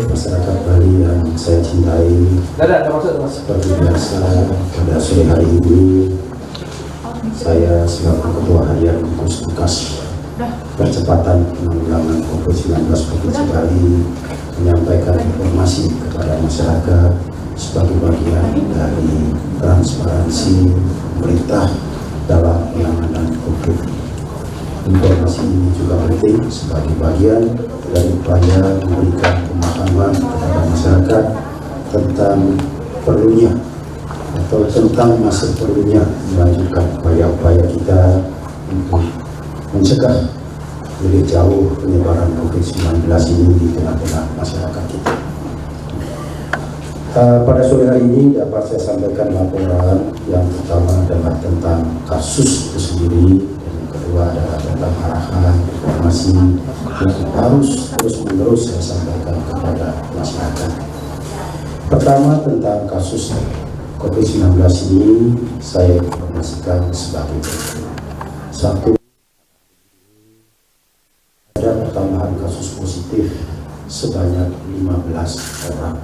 masyarakat Bali yang saya cintai. Seperti biasa pada sore hari ini saya selaku Ketua Harian Gugus Tugas Percepatan Penanggulangan COVID-19 Provinsi Bali menyampaikan informasi kepada masyarakat sebagai bagian dari transparansi pemerintah dalam penanganan COVID. Informasi ini juga penting sebagai bagian dari upaya memberikan pemahaman kepada masyarakat tentang perlunya atau tentang masa perlunya melanjutkan upaya-upaya kita untuk mencegah lebih jauh penyebaran COVID-19 ini di tengah-tengah masyarakat kita. Pada sore hari ini dapat saya sampaikan laporan yang pertama adalah tentang kasus itu sendiri, dan yang kedua adalah tentang arahan informasi yang harus terus-menerus saya sampaikan kepada masyarakat. Pertama tentang kasus COVID-19 ini saya informasikan sebagai berikut. Satu, ada pertambahan kasus positif sebanyak 15 orang.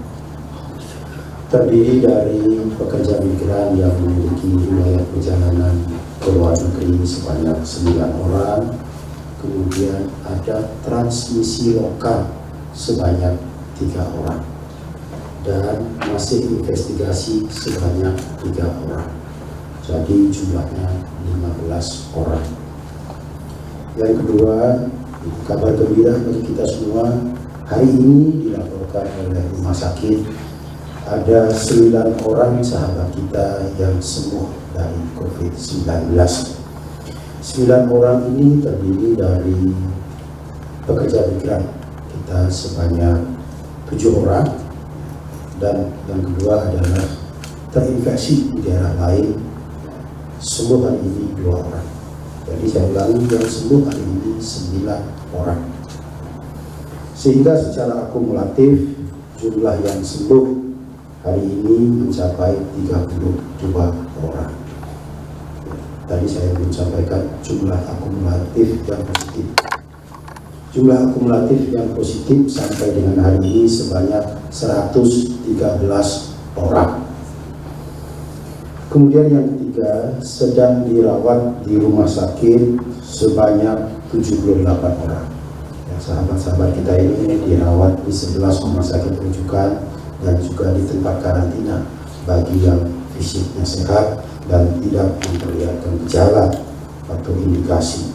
Terdiri dari pekerja migran yang memiliki riwayat perjalanan ke luar negeri sebanyak 9 orang, kemudian ada transmisi lokal sebanyak 3 orang, dan masih investigasi sebanyak 3 orang. Jadi jumlahnya 15 orang. Yang kedua, kabar gembira bagi kita semua, hari ini dilaporkan oleh rumah sakit ada 9 orang sahabat kita yang sembuh dari COVID-19. 9 orang ini terdiri dari pekerja migran kita sebanyak 7 orang, dan yang kedua adalah terinfeksi di daerah lain, sembuh hari ini 2 orang. Jadi saya ulangi, yang sembuh hari ini 9 orang. Sehingga secara akumulatif jumlah yang sembuh hari ini mencapai 32 orang. Tadi saya belum sampaikan jumlah akumulatif yang positif. Jumlah akumulatif yang positif sampai dengan hari ini sebanyak 113 orang. Kemudian yang ketiga, sedang dirawat di rumah sakit sebanyak 78 orang. Ya, sahabat-sahabat kita ini dirawat di 11 rumah sakit rujukan dan juga di tempat karantina bagi yang fisiknya sehat dan tidak memperlihatkan gejala atau indikasi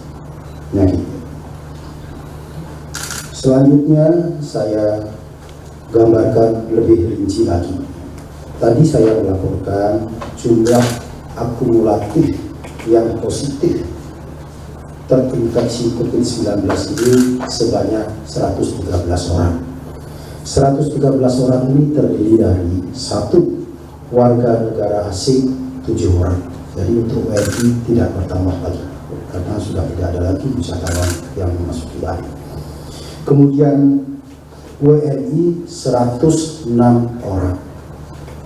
penyakit. Selanjutnya saya gambarkan lebih rinci lagi. Tadi saya melaporkan jumlah akumulatif yang positif terinfeksi COVID-19 ini sebanyak 113 orang. 113 orang ini terdiri dari 1 warga negara asing 7 orang. Jadi untuk WNI tidak bertambah lagi karena sudah tidak ada lagi wisatawan yang memasuki Bali. Kemudian WNI 106 orang.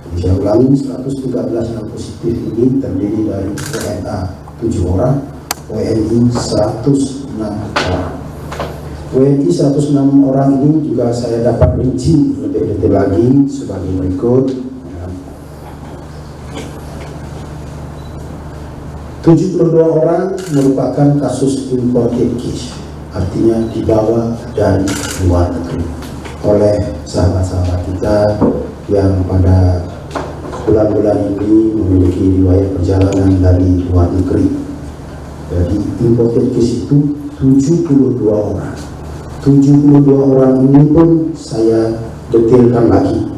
Jadi saya ulangi, 113 yang positif ini terdiri dari WNA 7 orang, WNI 106 orang. WNI 106 orang ini juga saya dapat rinci lebih detail lagi sebagai berikut. 72 orang merupakan kasus imported case, artinya dibawa dari luar negeri oleh sahabat-sahabat kita yang pada bulan-bulan ini memiliki riwayat perjalanan dari luar negeri. Jadi imported case itu 72 orang. 72 orang ini pun saya detailkan lagi,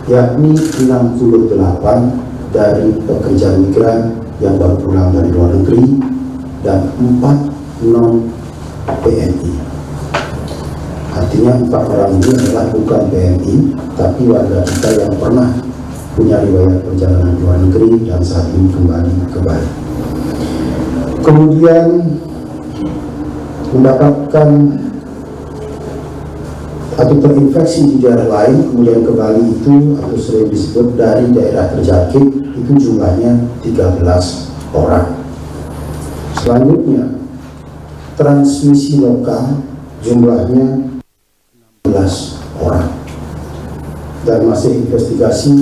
yakni 68 dari pekerja migran yang baru pulang dari luar negeri dan 4 non PNI. Artinya 4 orang ini adalah bukan PNI tapi warga kita yang pernah punya riwayat perjalanan luar negeri dan saat ini kembali ke Bali. Kemudian mendapatkan atau terinfeksi di daerah lain kemudian ke Bali itu atau sering disebut dari daerah terjangkit itu jumlahnya 13 orang. Selanjutnya transmisi lokal jumlahnya 16 orang. dan masih investigasi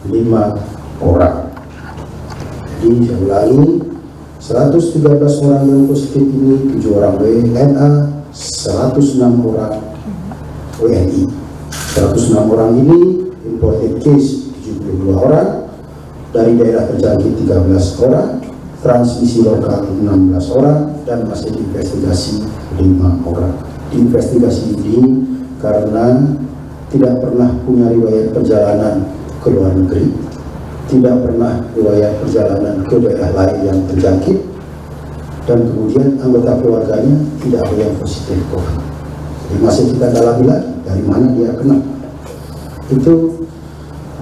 5 orang. Jadi saya ulangi, 113 orang yang positif ini, 7 orang WNA, 106 orang WNI. 106 orang ini imported case 72 orang, dari daerah terjangkit 13 orang, transmisi lokal 16 orang, dan masih diinvestigasi 5 orang. Diinvestigasi ini karena tidak pernah punya riwayat perjalanan ke luar negeri, tidak pernah riwayat perjalanan ke daerah lain yang terjangkit, dan kemudian anggota keluarganya tidak ada yang positif COVID. Jadi masih kita dalami lagi dari mana dia kena. Itu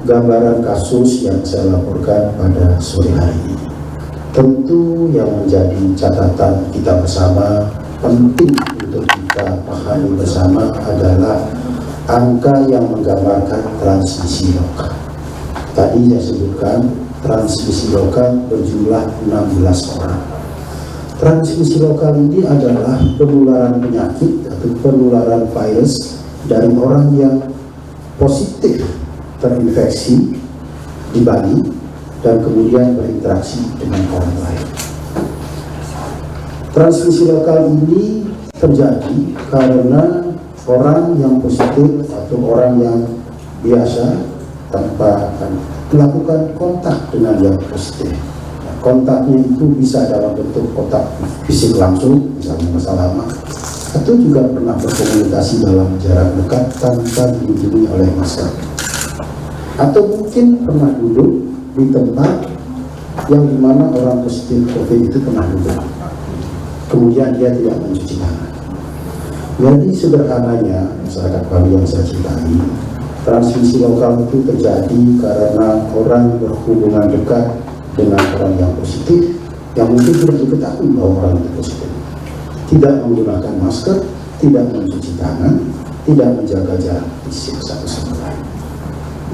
gambaran kasus yang saya laporkan pada sore hari ini. Tentu yang menjadi catatan kita bersama, penting untuk kita pahami bersama adalah angka yang menggambarkan transmisi lokal. Tadi saya sebutkan transmisi lokal berjumlah 16 orang. Transmisi lokal ini adalah penularan penyakit atau penularan virus dari orang yang positif terinfeksi di Bali dan kemudian berinteraksi dengan orang lain. Transmisi lokal ini terjadi karena orang yang positif atau orang yang biasa tanpa melakukan kontak dengan yang positif. Kontaknya itu bisa dalam bentuk kontak fisik langsung, misalnya masa lama, atau juga pernah berkomunikasi dalam jarak dekat tanpa dilindungi oleh masker, atau mungkin pernah duduk di tempat yang dimana orang positif COVID itu pernah duduk, kemudian dia tidak mencuci tangan. Jadi sederhananya masyarakat Bali yang saya cintai, transmisi lokal itu terjadi karena orang berhubungan dekat dengan orang yang positif, yang mungkin tidak diketahui bahwa orang itu positif, tidak menggunakan masker, tidak mencuci tangan, tidak menjaga jarak fisik satu sama lain.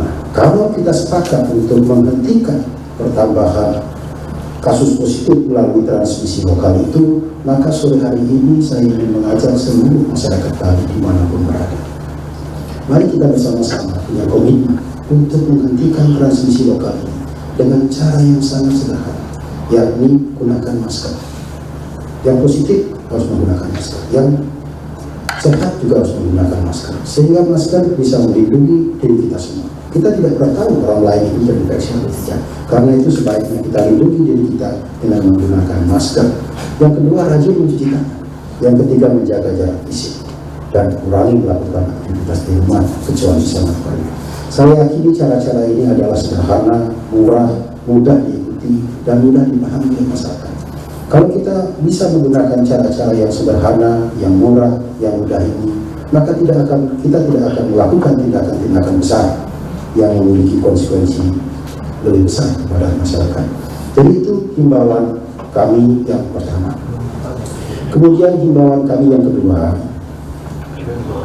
Nah, kalau kita sepakat untuk menghentikan pertambahan kasus positif melalui transmisi lokal itu, maka sore hari ini saya ingin mengajak seluruh masyarakat Bali dimanapun berada. Mari kita bersama-sama punya komitmen untuk menghentikan transmisi lokal ini dengan cara yang sangat sederhana, yakni gunakan masker. Yang positif harus menggunakan masker, yang sehat juga harus menggunakan masker, sehingga masker bisa melindungi diri kita semua. Kita tidak pernah tahu orang lain itu terinfeksi atau tidak. Karena itu sebaiknya kita lindungi diri kita dengan menggunakan masker. Yang kedua, rajin mencuci tangan. Yang ketiga, menjaga jarak fisik dan kurangi melakukan aktivitas di rumah kecuali sangat perlu. Saya yakini cara-cara ini adalah sederhana, murah, mudah diikuti, dan mudah dipahami oleh masyarakat. Kalau kita bisa menggunakan cara-cara yang sederhana, yang murah, yang mudah ini, maka kita tidak akan melakukan tindakan-tindakan besar yang memiliki konsekuensi lebih besar kepada masyarakat. Jadi itu himbauan kami yang pertama. Kemudian himbauan kami yang kedua,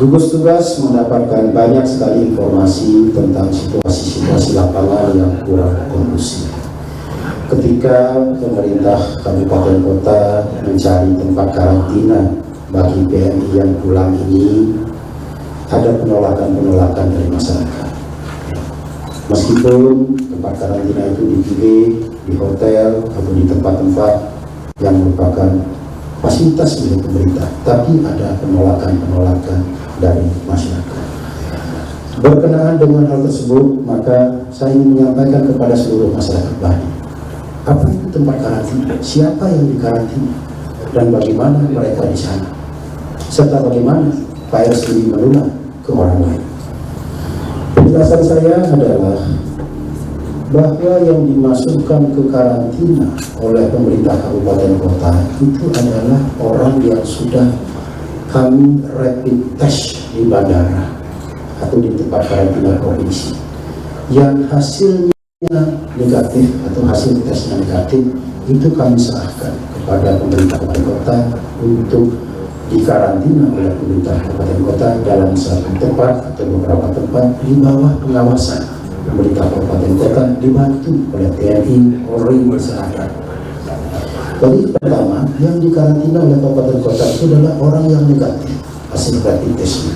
gugus tugas mendapatkan banyak sekali informasi tentang situasi-situasi lapangan yang kurang kondusif. Ketika pemerintah kabupaten kota mencari tempat karantina bagi PMI yang pulang ini, ada penolakan-penolakan dari masyarakat. Meskipun tempat karantina itu dipilih di hotel atau di tempat-tempat yang merupakan fasilitas milik pemerintah, tapi ada penolakan-penolakan dari masyarakat. Berkenaan dengan hal tersebut, maka saya ingin menyampaikan kepada seluruh masyarakat Bali, apa itu tempat karantina, siapa yang dikarantina, dan bagaimana mereka di sana, serta bagaimana virus ini menular ke orang lain. Penjelasan saya adalah bahwa yang dimasukkan ke karantina oleh pemerintah kabupaten kota itu adalah orang yang sudah kami rapid test di bandara atau di tempat karantina provinsi, yang hasilnya negatif atau hasil tesnya negatif, itu kami serahkan kepada pemerintah kabupaten kota untuk dikarantina oleh pemerintah kabupaten kota dalam satu tempat atau beberapa tempat di bawah pengawasan pemerintah kabupaten kota, dibantu oleh TNI, Polri, masyarakat. Jadi pertama, yang dikarantina oleh kabupaten kota itu adalah orang yang negatif hasil rapid test.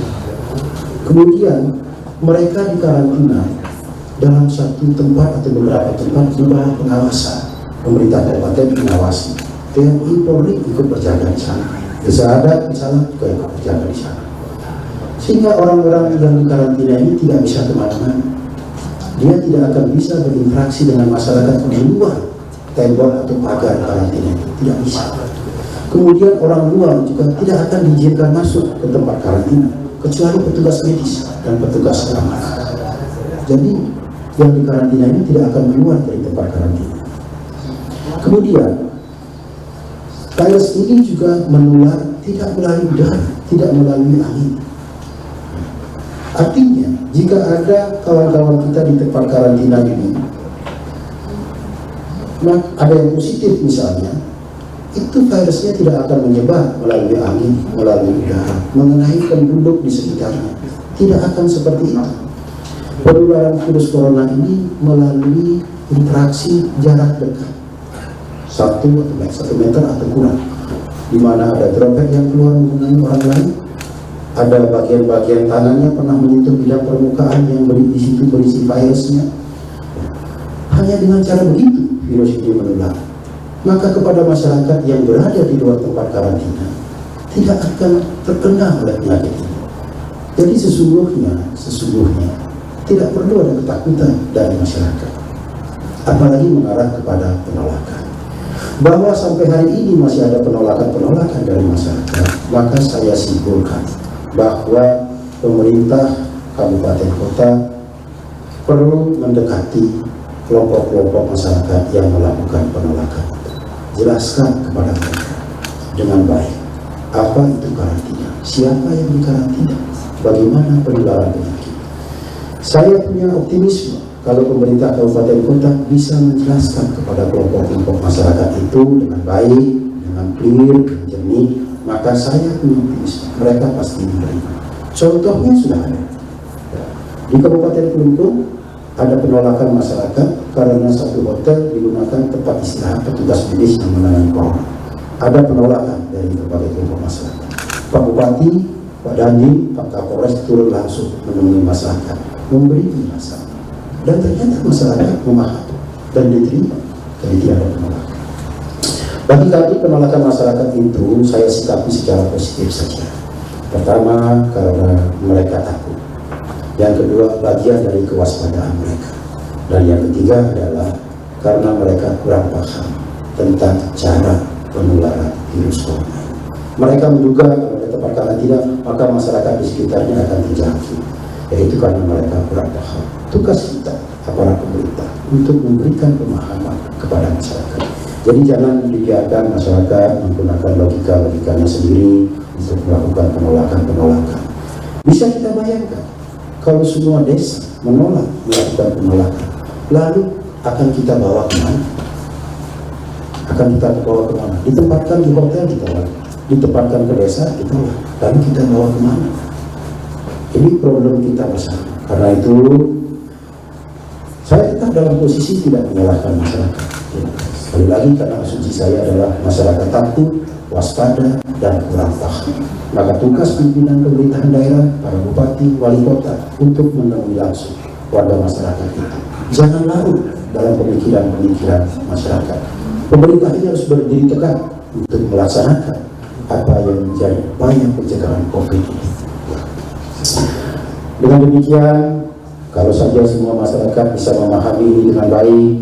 Kemudian mereka dikarantina dalam satu tempat atau beberapa tempat di bawah pengawasan pemerintah kabupaten mengawasi. TNI Polri ikut berjaga di sana, desa adat misalnya juga ikut berjaga di sana, sehingga orang-orang yang dikarantina ini tidak bisa kemana-mana. Dia tidak akan bisa berinteraksi dengan masyarakat di luar tembok atau pagar karantina itu, tidak bisa. Kemudian orang luar juga tidak akan diizinkan masuk ke tempat karantina kecuali petugas medis dan petugas keamanan. Jadi yang dikarantina ini tidak akan keluar dari tempat karantina. Kemudian virus ini juga menular tidak melalui udara, tidak melalui angin. Artinya jika ada kawan-kawan kita di tempat karantina ini, ada yang positif misalnya, itu virusnya tidak akan menyebar melalui angin, melalui udara, mengenai penduduk di sekitarnya. Tidak akan seperti itu. Penularan virus corona ini melalui interaksi jarak dekat, 1 meter atau kurang, di mana ada droplet yang keluar mengenai orang lain, ada bagian-bagian tangannya pernah menyentuh bidang permukaan yang di situ berisi virusnya. Hanya dengan cara begitu virus ini menular. Maka kepada masyarakat yang berada di luar tempat karantina tidak akan terkena oleh penyakit ini. Jadi sesungguhnya tidak perlu ada ketakutan dari masyarakat, apalagi mengarah kepada penolakan. Bahwa sampai hari ini masih ada penolakan dari masyarakat, maka saya simpulkan bahwa pemerintah kabupaten kota perlu mendekati kelompok-kelompok masyarakat yang melakukan penolakan. Jelaskan kepada mereka dengan baik apa itu karantina, siapa yang dikarantina, bagaimana penularan penyakit. Saya punya optimisme kalau pemerintah kabupaten kota bisa menjelaskan kepada kelompok-kelompok masyarakat itu dengan baik, dengan clear, jernih, maka saya punya optimisme mereka pasti menerima. Contohnya sudah ada di Kabupaten Kelungkung. Ada penolakan masyarakat karena satu hotel digunakan tempat istirahat petugas medis yang menangani corona. Ada penolakan dari berbagai kelompok masyarakat. Pak Bupati, Pak Dandim, Pak Kapolres turun langsung menemui masyarakat, memberi penjelasan, dan ternyata masyarakat memahami dan diterima. Jadi tidak ada penolakan. Bagi kami penolakan masyarakat itu saya sikapi secara positif saja. Pertama, karena mereka takut. Yang kedua, bagian dari kewaspadaan mereka. Dan yang ketiga adalah karena mereka kurang paham tentang cara penularan virus corona. Mereka menduga kalau ada tempat karantina maka masyarakat di sekitarnya akan terjangkit. Yaitu karena mereka kurang paham. Tugas kita, aparat pemerintah, untuk memberikan pemahaman kepada masyarakat. Jadi jangan dibiarkan masyarakat menggunakan logikanya sendiri untuk melakukan penolakan. Bisa kita bayangkan kalau semua desa menolak melakukan penolakan, lalu akan kita bawa kemana? Ditempatkan di hotel ditolak, ditempatkan ke desa ditolak, lalu kita bawa kemana? Ini problem kita bersama. Karena itu saya tetap dalam posisi tidak menyalahkan masyarakat. Sekali lagi karena asumsi saya adalah masyarakat takut, waspada, dan kurang paham. Maka tugas pimpinan pemerintahan daerah, para bupati, wali kota untuk menemui langsung warga masyarakat itu. Jangan larut dalam pemikiran masyarakat. Pemerintah ini harus berdiri tegak untuk melaksanakan apa yang menjadi upaya pencegahan COVID ini. Dengan demikian, kalau saja semua masyarakat bisa memahami ini dengan baik,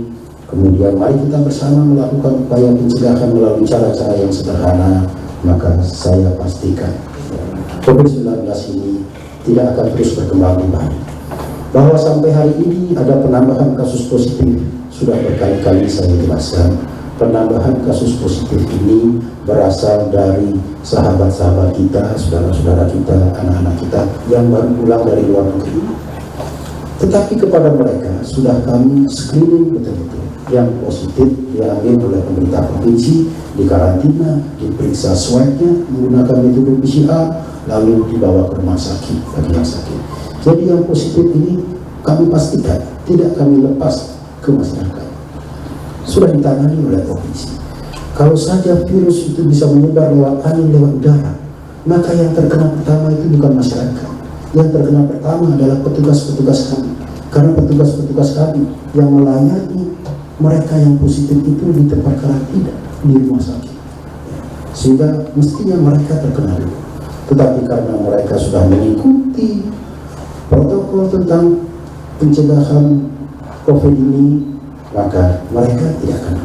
kemudian mari kita bersama melakukan upaya pencegahan melalui cara-cara yang sederhana, maka saya pastikan COVID-19 ini tidak akan terus berkembang di Bali. Bahwa sampai hari ini ada penambahan kasus positif, sudah berkali-kali saya jelaskan, penambahan kasus positif ini berasal dari sahabat-sahabat kita, saudara-saudara kita, anak-anak kita yang baru pulang dari luar negeri. Tetapi kepada mereka sudah kami screening betul-betul. Yang positif diambil oleh pemerintah provinsi, dikarantina, diperiksa swabnya menggunakan metode PCR, lalu dibawa ke rumah sakit bagi yang sakit. Jadi yang positif ini kami pastikan tidak kami lepas ke masyarakat. Sudah ditangani oleh provinsi. Kalau saja virus itu bisa menyebar lewat angin, lewat udara, maka yang terkena pertama itu bukan masyarakat, yang terkena pertama adalah petugas-petugas kami. Karena petugas-petugas kami yang melayani mereka yang positif itu di tempat karantina di rumah sakit, sehingga mestinya mereka terkena dulu. Tetapi karena mereka sudah mengikuti protokol tentang pencegahan COVID ini, maka mereka tidak kena.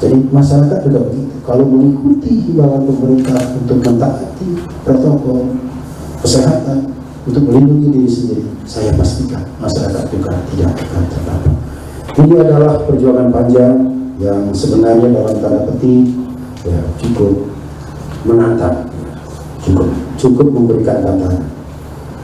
Jadi masyarakat juga begitu. Kalau mengikuti himbauan pemerintah untuk mentaati protokol kesehatan untuk melindungi diri sendiri, saya pastikan masyarakat juga tidak akan terdampak. Ini adalah perjuangan panjang yang sebenarnya dalam tanda petik ya, cukup menantang, cukup memberikan tantangan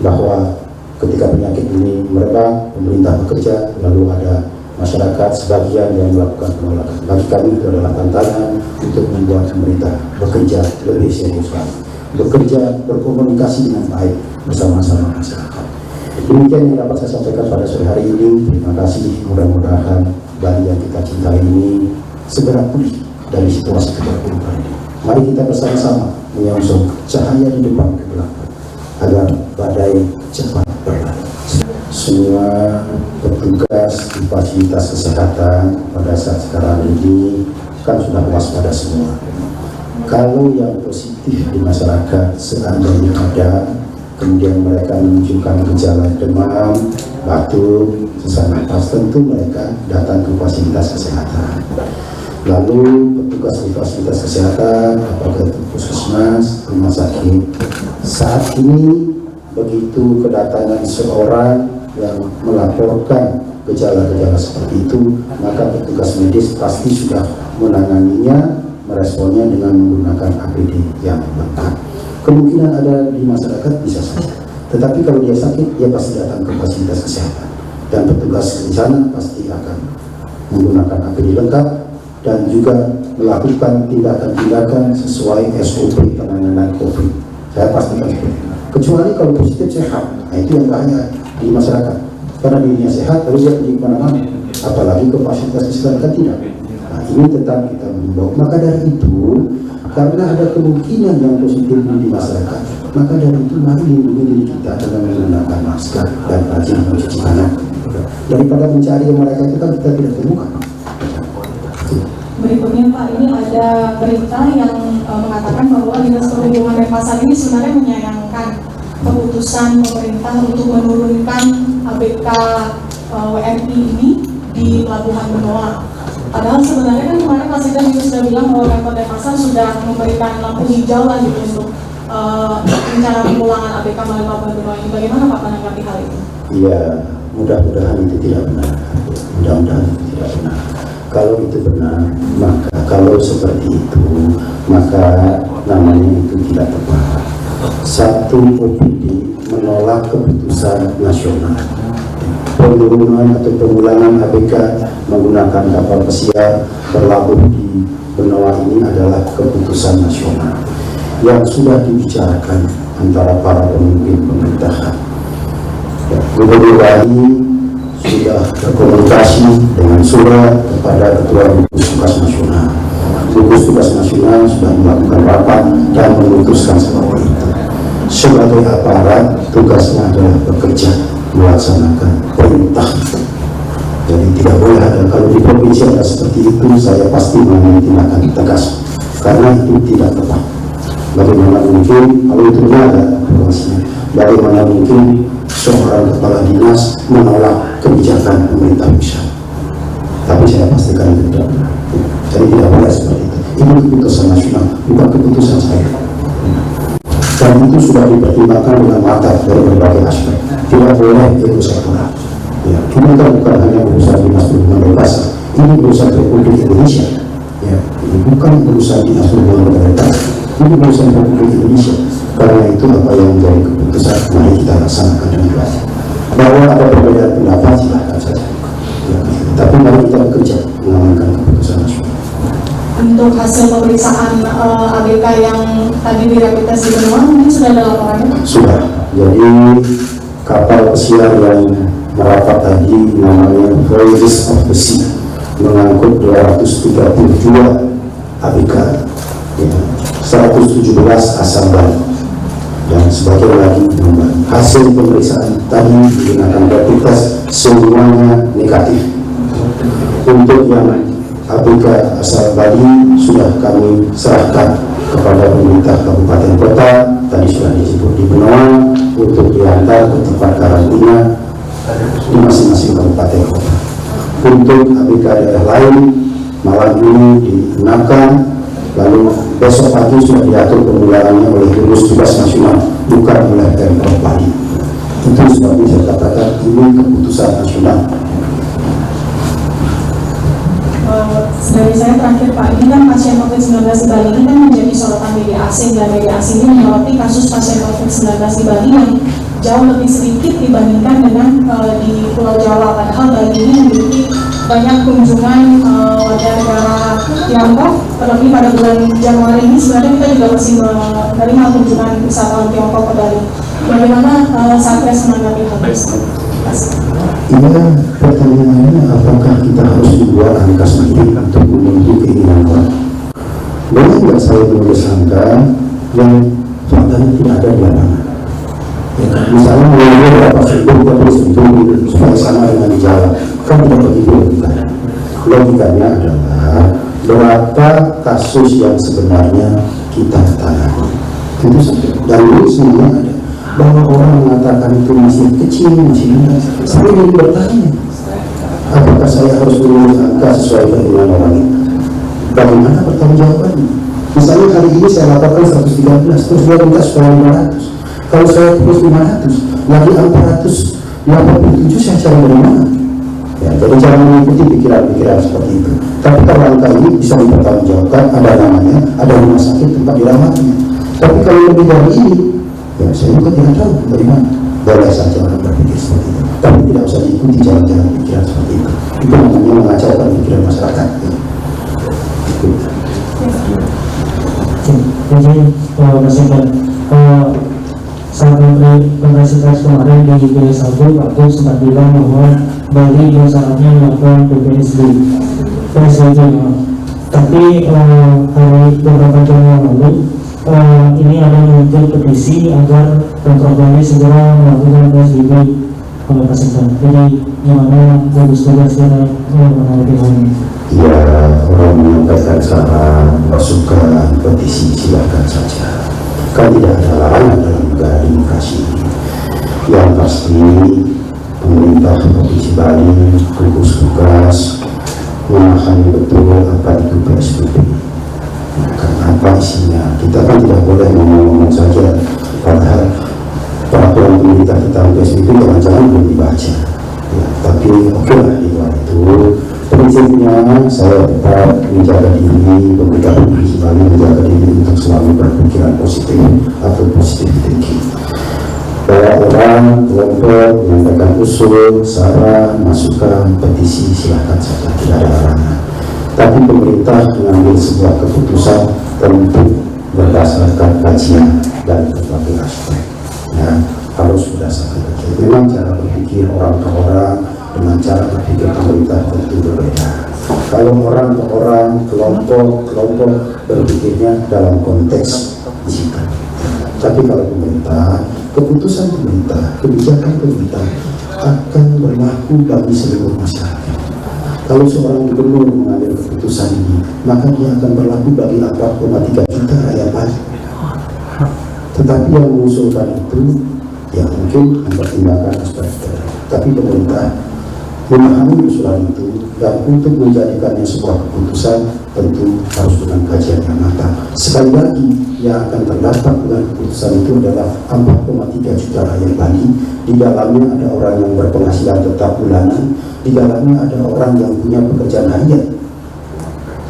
bahwa ketika penyakit ini merebak, pemerintah bekerja, lalu ada masyarakat sebagian yang melakukan penolakan. Bagi kami itu adalah tantangan untuk membuat pemerintah bekerja lebih serius lagi, bekerja berkomunikasi dengan baik bersama-sama masyarakat. Demikian yang dapat saya sampaikan pada sore hari ini. Terima kasih. Mudah-mudahan Bali yang kita cintai ini segera pulih dari situasi keterpurukan ini. Mari kita bersama-sama menyongsong cahaya di depan kegelapan agar badai cepat berlalu. Semua petugas di fasilitas kesehatan pada saat sekarang ini kan sudah waspada semua. Kalau yang positif di masyarakat seandainya ada, kemudian mereka menunjukkan gejala demam, batuk, sesak napas, tentu mereka datang ke fasilitas kesehatan. Lalu petugas di fasilitas kesehatan, apakah itu puskesmas, rumah sakit, saat ini begitu kedatangan seorang yang melaporkan gejala-gejala seperti itu, maka petugas medis pasti sudah menanganinya, meresponnya dengan menggunakan APD yang lengkap. Kemungkinan ada di masyarakat bisa saja, tetapi kalau dia sakit, dia pasti datang ke fasilitas kesehatan dan petugas di sana pasti akan menggunakan APD lengkap dan juga melakukan tindakan-tindakan sesuai SOP penanganan COVID. Saya pastikan seperti itu. Kecuali kalau positif sehat, nah itu yang bahaya di masyarakat. Karena dirinya sehat, lalu dia pergi kemana-mana, apalagi ke fasilitas kesehatan kan tidak. Nah ini tetap kita mengimbau. Maka dari itu, karena ada kemungkinan yang positif di masyarakat, maka dari itu mari lindungi diri kita dengan menggunakan masker dan rajin mencuci tangan. Daripada mencari yang mereka itu kan kita tidak temukan. Berikutnya Pak, ini ada berita yang mengatakan bahwa Dinas Perhubungan Denpasar ini sebenarnya menyayangkan keputusan pemerintah untuk menurunkan ABK WNI ini di Pelabuhan Benoa. Padahal sebenarnya kan kemarin Mas Ida juga sudah bilang bahwa Pemkot Denpasar sudah memberikan lampu hijau lah gitu untuk rencana pemulangan ABK melalui Pelabuhan Benoa ini. Bagaimana Pak menanggapi hal itu? Iya, mudah-mudahan itu tidak benar. Mudah-mudahan itu tidak benar. Kalau itu benar, maka kalau seperti itu, maka namanya itu tidak tepat. Satu OPD menolak keputusan nasional. Penurunan atau pemulangan ABK menggunakan kapal pesiar berlabuh di Benoa ini adalah keputusan nasional yang sudah dibicarakan antara para pemimpin pemerintahan. Gubernur Bali sudah berkomunikasi dengan surat kepada Ketua Gugus Tugas Nasional. Gugus Tugas Nasional sudah melakukan rapat dan memutuskan seperti itu. Sebagai aparat, tugasnya adalah bekerja melaksanakan perintah. Jadi tidak boleh ada, kalau di provinsi ada seperti itu, saya pasti mengambil tindakan tegas karena itu tidak tepat. Bagaimana mungkin kalau itu ada informasinya, bagaimana mungkin seorang kepala dinas menolak kebijakan pemerintah pusat? Tapi saya pastikan itu tidak benar. Jadi tidak boleh seperti itu. Ini keputusan nasional, bukan keputusan saya. Dan itu sudah dipertimbangkan dengan matang dari berbagai aspek. Tidak boleh itu sektoral. Ya, ini kan bukan hanya urusan Dinas Perhubungan Denpasar, ini urusan Republik Indonesia. Ya, ini bukan urusan Dinas Perhubungan Denpasar, ini urusan Republik Indonesia. Karena itu apa yang menjadi keputusan, mari kita laksanakan dengan baik. Bahwa ada perbedaan pendapat, silahkan saja. Ya, tapi mari kita bekerja mengamankan keputusan nasional. Untuk hasil pemeriksaan ABK yang tadi dirapid tes di Benoa, mungkin sudah ada laporannya? Sudah. Jadi kapal pesiar yang merapat tadi namanya Voyages of the Sea mengangkut 232 ABK, ya, 117 asal Bali. dan sebagian lagi membaik. Hasil pemeriksaan tadi digunakan rapid test semuanya negatif. Untuk yang ABK asal Bali sudah kami serahkan kepada pemerintah kabupaten kota, tadi sudah disebut di Benoa, untuk diantar ke tempat karantina di masing-masing kabupaten kota. Untuk ABK daerah lain, malam ini di Nakan, lalu besok pagi sudah diatur pemulaannya oleh gugus tugas nasional, bukan oleh Pemprov Bali. Itu sebabnya saya katakan ini keputusan nasional. Dari saya terakhir Pak, ini kan pasien COVID-19 di Bali ini kan menjadi sorotan media asing, dan media asing ini menyoroti kasus pasien COVID-19 di Bali yang jauh lebih sedikit dibandingkan dengan di Pulau Jawa. Padahal Bali ini memiliki banyak kunjungan warga negara Tiongkok, terlebih pada bulan Januari ini sebenarnya kita juga masih menerima kunjungan wisatawan Tiongkok ke Bali. Bagaimana Satgas menanggapi hal tersebut? Iya, pertanyaannya apakah kita harus membuat angka sendiri untuk memenuhi keinginan orang? Boleh nggak saya menulis angka yang faktanya tidak ada di lapangan? Ya, misalnya menurut berapa ribu kita tulis itu supaya sama dengan di Jawa, kan tidak begitu logikanya. Logikanya adalah berapa kasus yang sebenarnya kita tangani. Itu saja. Dan ini semuanya ada. Bahwa orang mengatakan itu masih kecil, masih muda. Saya ingin bertanya, apakah saya harus menulis angka sesuai dengan orang itu? Bagaimana pertanggungjawabannya? Misalnya hari ini saya laporkan 113, terus dia minta supaya 500. Kalau saya tulis 500, lagi 487 saya cari dari mana? Ya, jadi jangan mengikuti pikiran-pikiran seperti itu. Tapi kalau angka ini bisa dipertanggungjawabkan, ada namanya, ada rumah sakit tempat dirawatnya. Tapi kalau lebih dari ini, ya saya juga tidak tahu dari mana. Boleh saja orang berpikir seperti itu, tapi tidak usah diikuti jalan-jalan pikiran seperti itu. Itu namanya mengacaukan pikiran masyarakat. Jadi Mas saat konferensi kemarin di GS1, Pak Gub sempat bilang bahwa Bali belum saatnya melakukan PSBB. Tapi hari beberapa jam yang lalu ini ada muncul petisi agar Pemprov Bali segera melakukan PSBB oleh pasien. Jadi gimana gugus tugasnya menanggapi hal ini? Ya, orang menyampaikan saran, masukan, petisi, silakan saja. Kan tidak ada larangan dalam negara demokrasi. Yang pasti pemerintah Provinsi Bali, gugus tugas memahami betul apa itu PSBB. Karena apa isinya? Kita kan tidak boleh ngomong-ngomong saja. Padahal peraturan pemerintah tentang PSBB jangan-jangan belum dibaca. Ya, tapi oke lah di luar itu. Prinsipnya saya tetap menjaga diri, pemerintah Provinsi Bali menjaga diri untuk selalu berpikiran positif atau positif thinking. Bahwa orang, kelompok menyampaikan usul, saran, masukan, petisi, silakan saja, tidak ada larangan. Tapi pemerintah mengambil sebuah keputusan tentu berdasarkan kajian dan berbagai aspek. Ya, harus berdasarkan kajian. Memang cara berpikir orang ke orang dengan cara berpikir pemerintah tentu berbeda. Kalau orang ke orang, kelompok berpikirnya dalam konteks jika. Tapi kalau pemerintah, keputusan pemerintah, kebijakan pemerintah akan berlaku bagi seluruh masyarakat. Kalau seorang gubernur mengambil keputusan ini, maka dia akan berlaku bagi 4,3 juta rakyat Bali. Tetapi yang mengusulkan itu, ya mungkin mempertimbangkan aspek itu. Tapi pemerintah memahami usulan itu, dan untuk menjadikannya sebuah keputusan tentu harus dengan kajian yang matang. Sekali lagi, yang akan terdapat dengan keputusan itu adalah 4,3 juta rakyat Bali. Di dalamnya ada orang yang berpenghasilan tetap bulanan, di dalamnya ada orang yang punya pekerjaan harian,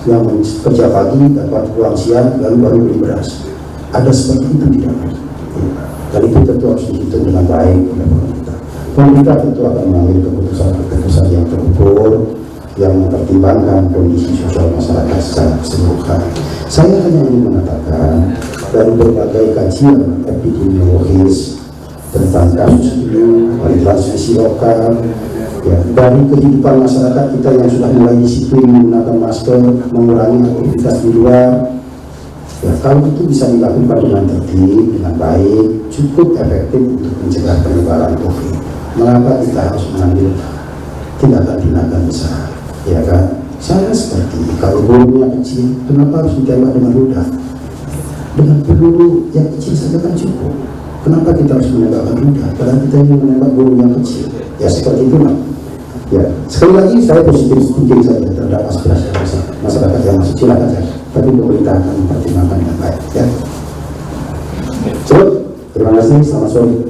yang kerja pagi dapat pulang siang lalu baru beli beras. Ada seperti itu di dalamnya. Dan itu tentu harus dihitung dengan baik oleh pemerintah. Pemerintah tentu akan mengambil keputusan yang terukur, yang mempertimbangkan kondisi sosial masyarakat secara keseluruhan. Saya hanya ingin mengatakan dari berbagai kajian epidemiologis tentang kasus ini, dari transmisi lokal, ya, dari kehidupan masyarakat kita yang sudah mulai disiplin menggunakan masker, mengurangi aktivitas di luar, Ya, kalau itu bisa dilakukan dengan tertib, dengan baik, cukup efektif untuk mencegah penyebaran COVID. Mengapa kita harus mengambil tindakan-tindakan besar? Ya kan? Saya seperti kalau burungnya kecil, kenapa harus ditembak dengan rudal? Dengan peluru yang kecil saja kan cukup. Kenapa kita harus menembakkan rudal? Padahal kita ingin menembak burung yang kecil. Ya seperti itulah. Ya, sekali lagi saya positif thinking saja terhadap aspirasi masyarakat yang masuk, silakan saja. Tapi pemerintah akan mempertimbangkan yang baik. Ya. Terima kasih. Selamat sore.